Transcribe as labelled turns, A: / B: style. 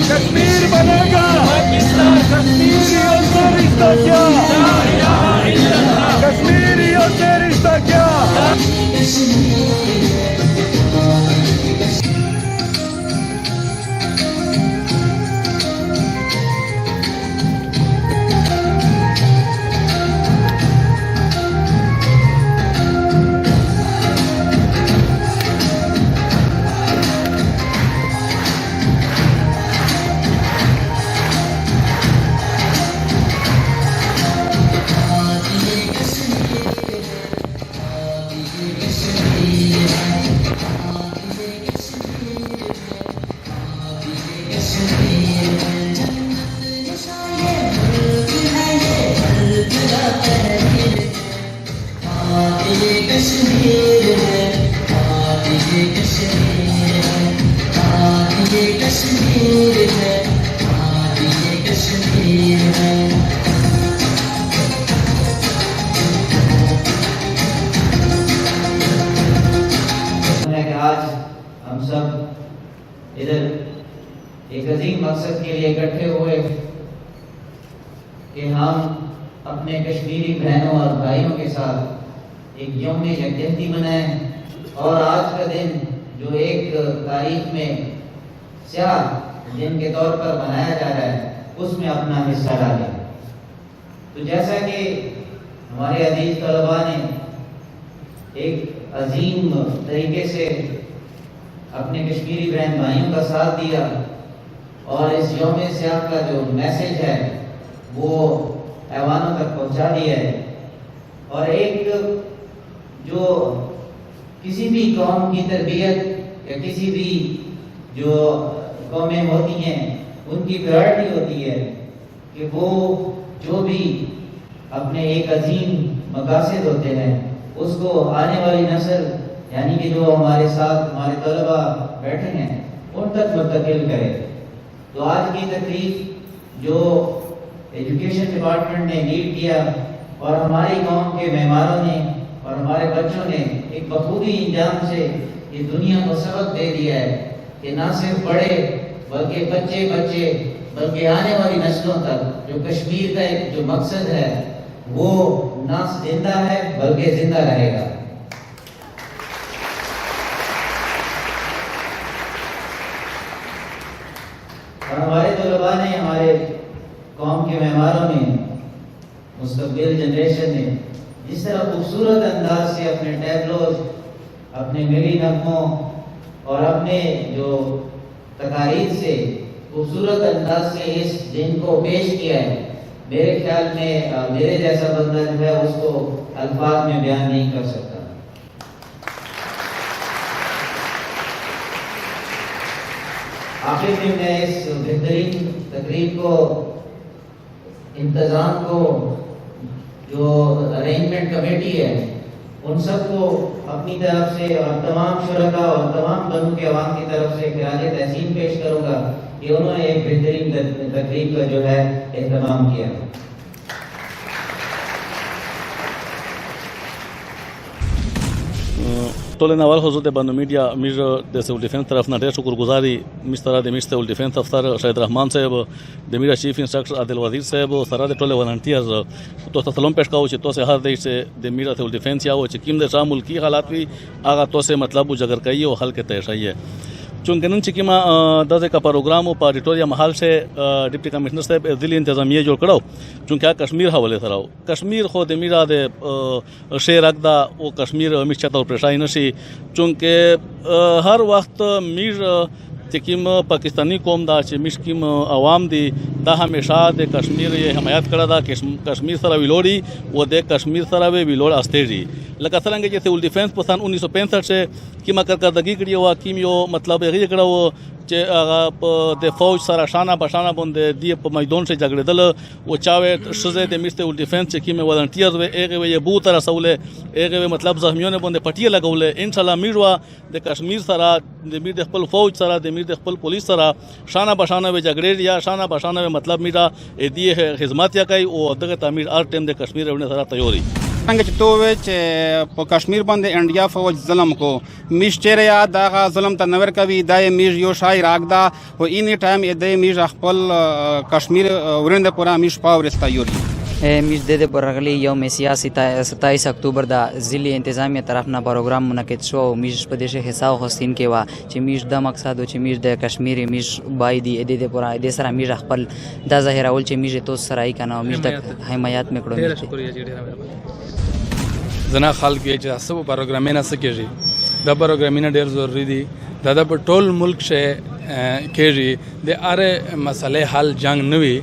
A: کشمیر بنے گا کشمیریوں سے رشتہ کیا کشمیریوں سے رشتہ کیا
B: ایک عظیم مقصد کے لیے اکٹھے ہوئے کہ ہم اپنے کشمیری بہنوں اور بھائیوں کے ساتھ ایک یوم یکجہتی منائیں اور آج کا دن جو ایک تاریخ میں سیاہ دن کے طور پر منایا جا رہا ہے اس میں اپنا حصہ ڈالیں۔ تو جیسا کہ ہمارے عزیز طلباء نے ایک عظیم طریقے سے اپنے کشمیری بہن بھائیوں کا ساتھ دیا اور اس یوم سیاہ کا جو میسج ہے وہ ایوانوں تک پہنچا دیا ہے، اور ایک جو کسی بھی قوم کی تربیت یا کسی بھی جو قومیں ہوتی ہیں ان کی پرائرٹی ہوتی ہے کہ وہ جو بھی اپنے ایک عظیم مقاصد ہوتے ہیں اس کو آنے والی نسل یعنی کہ جو ہمارے ساتھ ہمارے طلباء بیٹھے ہیں ان تک منتقل کرے۔ تو آج کی تقریب جو ایجوکیشن ڈپارٹمنٹ نے لیڈ کیا اور ہماری قوم کے معماروں نے اور ہمارے بچوں نے ایک بخوبی انجام سے یہ دنیا کو سبق دے دیا ہے کہ نہ صرف بڑے بلکہ بچے بلکہ آنے والی نسلوں تک جو کشمیر کا ایک جو مقصد ہے وہ نہ زندہ ہے بلکہ زندہ رہے گا۔ اور ہمارے طلباء نے، ہمارے قوم کے معماروں نے، مستقبل جنریشن نے جس طرح خوبصورت انداز سے اپنے ٹیبلوز، اپنے ملی نغموں اور اپنے جو تقاریر سے خوبصورت انداز سے اس دن کو پیش کیا ہے، میرے خیال میں میرے جیسا بندہ جو ہے اس کو الفاظ میں بیان نہیں کر سکتا۔ آخر میں میں اس بہترین تقریب کو، انتظام کو، جو ارینجمنٹ کمیٹی ہے ان سب کو اپنی طرف سے اور تمام شرکاء اور تمام بنوں کے عوام کی طرف سے خراج تحسین پیش کروں گا کہ انہوں نے ایک بہترین تقریب کا جو ہے اہتمام کیا۔
C: ټول نوال حضور د بنو میډیا میر د سیول ډیفنس طرف نه ډېر شکرګزاري مستر د میر سیول ډیفنس افسر شهید رحمان صاحب د میډیا چیف انسټرکټر عادل وزیر صاحب سره د ټول والنټیرز تو سلام پیش کاوه چې تو سه هر دی چې د میډیا سیول ډیفنس یا و چې کیم د شامل ملکی حالات وی هغه تو سه مطلب جگر کوي او حل کې طے شي ہے چونکہ نن چې کما د کا پروګرام په اډیټوریم محل سے ڈپٹی کمشنر صاحب ضلعی انتظامیہ جوړ کړو چونکہ کشمیر حوالے سره کشمیر خو د میرا د شیر اقدا او کشمیر همیشه تور پرشای نشي چونکہ ہر وقت میر چکیم پاکستانی قوم دا چې مشکیم عوام دی دا ہمیشہ د کشمیر یہ حمایت کړه دا کشمیر سره ویلوړي او د کشمیر سره ویلوړ استېږي لکه څنګه چې سیول ډیفنس په سن 1965 سے کیما کارکردگی کړی او کیم یو مطلب یې کړه چې هغه د فوج سره شانه بشانه باندې دی په میدان سے جګړېدل او چاوي شزه د میسته ول ډیفنس چې کیم والنټیرز و هغه وی بو تر رسوله هغه مطلب زخمیونه باندې پټی لګولې ان شاء الله میروا د کشمیر سره د میر د خپل فوج سره د میر د خپل پولیس سره شانه بشانه و جګړې یا شانه بشانه مطلب میرا دی خدمت یا کوي او دغه تعمیر ار ټیم د کشمیر ونه سره تیاری
D: څنګه چې تو وې چې په کشمیر باندې انډیا فوج ظلم کو میش چیرې یا دا ظلم ته نور کوي دا میش یو شای راګدا او اینی ټایم دې میش خپل کشمیر ورنده پورا میش پاور استایوري
E: میش د پرغلی یوم سیاسی 27 اکتوبر د ضلعی انتظامیه طرف نه پروګرام منعقد شو میش په دې حساب خستین کې وا چې میش د مقصد چې میش د کشمیری میش بای دی د پورا د سره میش خپل د ظاهر اول چې میش تو سره کنه میش د حمایت میکړو
F: زنا خلک چې سبو پروګرامینه سکیږي دا پروګرامینه ډیر ضروری دي دا په ټول ملک شه کېږي د اره مسلې حل جنگ نوي